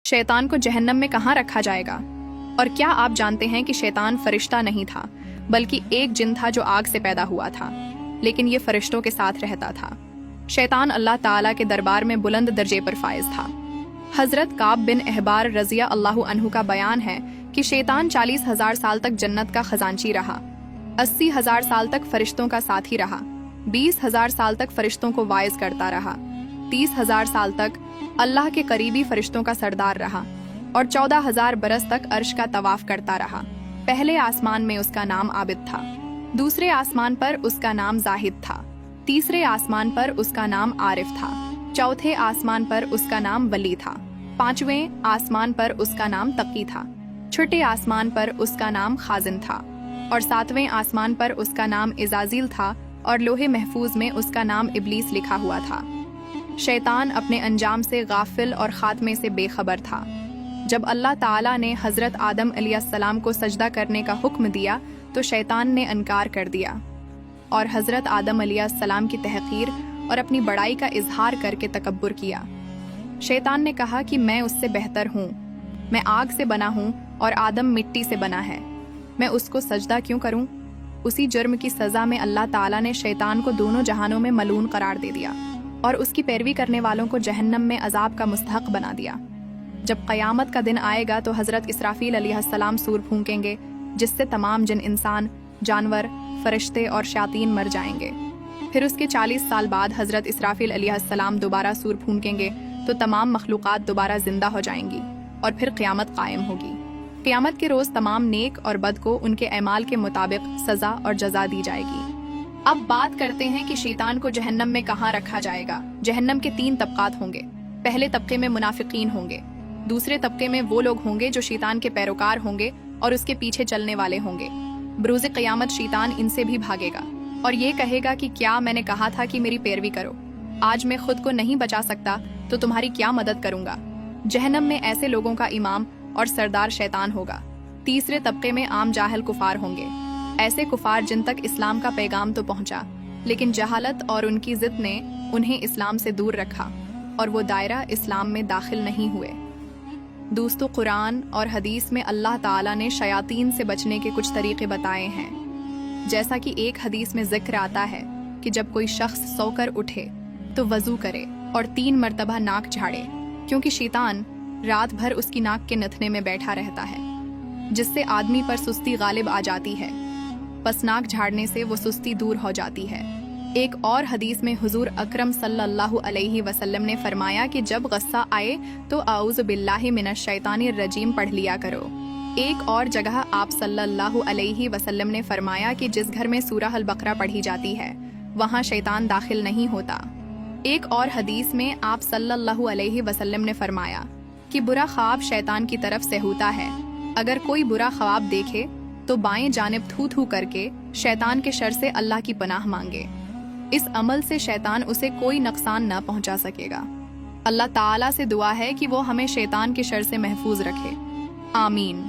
शैतान को जहन्नम में कहाँ रखा जाएगा? और क्या आप जानते हैं कि शैतान फरिश्ता नहीं था, बल्कि एक जिन था जो आग से पैदा हुआ था, लेकिन ये फरिश्तों के साथ रहता था। शैतान अल्लाह ताला के दरबार में बुलंद दर्जे पर फाइज था। हजरत काब बिन अहबार रज़िया अल्लाहु अन्हु का बयान है कि शैतान 40,000 साल तक जन्नत का खजांची रहा, 80,000 साल तक फरिश्तों का साथी रहा, 20,000 साल तक फरिश्तों को वाइज करता रहा, 30,000 साल तक अल्लाह के करीबी फरिश्तों का सरदार रहा और 14,000 बरस तक अर्श का तवाफ करता रहा। पहले आसमान में उसका नाम आबिद था, दूसरे आसमान पर उसका नाम जाहिद था, तीसरे आसमान पर उसका नाम आरिफ था, चौथे आसमान पर उसका नाम वली था, पांचवें आसमान पर उसका नाम तकी था, छठे आसमान पर उसका नाम खाजिन था और सातवें आसमान पर उसका नाम इजाजिल था और लोहे महफूज में उसका नाम इबलीस लिखा हुआ था। शैतान अपने अंजाम से गाफिल और खात्मे से बेखबर था। जब अल्लाह ताला ने हजरत आदम अलैहिस्सलाम को सजदा करने का हुक्म दिया तो शैतान ने इनकार कर दिया और हजरत आदम अलैहिस्सलाम की तहकीर और अपनी बड़ाई का इजहार करके तकब्बुर किया। शैतान ने कहा कि मैं उससे बेहतर हूँ, मैं आग से बना हूँ और आदम मिट्टी से बना है, मैं उसको सजदा क्यों करूँ? उसी जुर्म की सजा में अल्लाह ताला ने शैतान को दोनों जहानों में मलून करार दे दिया और उसकी पैरवी करने वालों को जहन्नम में अजाब का मुस्तहक बना दिया। जब क़यामत का दिन आएगा तो हजरत इसराफील अलैहिस्सलाम सूर फूंकेंगे, जिससे तमाम जिन इंसान, जानवर, फरिश्ते और शायातीन मर जाएंगे। फिर उसके 40 साल बाद हजरत इसराफील अलैहिस्सलाम दोबारा सूर फूंकेंगे तो तमाम मखलूक़ात दोबारा जिंदा हो जाएंगी और फिर क़यामत कायम होगी। क़यामत के रोज़ तमाम नेक और बद को उनके अमाल के मुताबिक सज़ा और जज़ा दी जाएगी। अब बात करते हैं कि शैतान को जहन्नम में कहाँ रखा जाएगा। जहन्नम के 3 तबकात होंगे। पहले तबके में मुनाफिकीन होंगे, दूसरे तबके में वो लोग होंगे जो शैतान के पैरोकार होंगे और उसके पीछे चलने वाले होंगे। बरूज़ क़यामत शैतान इनसे भी भागेगा और ये कहेगा कि क्या मैंने कहा था कि मेरी पैरवी करो, आज मैं खुद को नहीं बचा सकता तो तुम्हारी क्या मदद करूंगा। जहन्नम में ऐसे लोगों का इमाम और सरदार शैतान होगा। तीसरे तबके में आम जाहिल कुफार होंगे, ऐसे कुफार जिन तक इस्लाम का पैगाम तो पहुंचा, लेकिन जहालत और उनकी जिद ने उन्हें इस्लाम से दूर रखा और वो दायरा इस्लाम में दाखिल नहीं हुए। दोस्तों, कुरान और हदीस में अल्लाह ताला ने शयातीन से बचने के कुछ तरीके बताए हैं। जैसा कि एक हदीस में जिक्र आता है कि जब कोई शख्स सोकर उठे तो वजू करे और 3 मरतबा नाक झाड़े, क्योंकि शैतान रात भर उसकी नाक के नथने में बैठा रहता है, जिससे आदमी पर सुस्ती गालिब आ जाती है। बस नाक झाड़ने से वो सुस्ती दूर हो जाती है। एक और हदीस में हुजूर अकरम सल्लल्लाहु अलैहि वसल्लम ने फरमाया कि जब गुस्सा आए तो आऊज़ु बिल्लाहि मिनश शैतानिर रजीम पढ़ लिया करो। एक और जगह आप सल्लल्लाहु अलैहि वसल्लम ने फरमाया कि जिस घर में सूरह अल बकरा पढ़ी जाती है वहाँ शैतान दाखिल नहीं होता। एक और हदीस में आप सल्लल्लाहु अलैहि वसल्लम ने फरमाया कि बुरा ख्वाब शैतान की तरफ से होता है। अगर कोई बुरा ख्वाब देखे तो बाएं जानिब थू थू करके शैतान के शर से अल्लाह की पनाह मांगे। इस अमल से शैतान उसे कोई नुकसान न पहुंचा सकेगा। अल्लाह ताला से दुआ है कि वो हमें शैतान के शर से महफूज रखे। आमीन।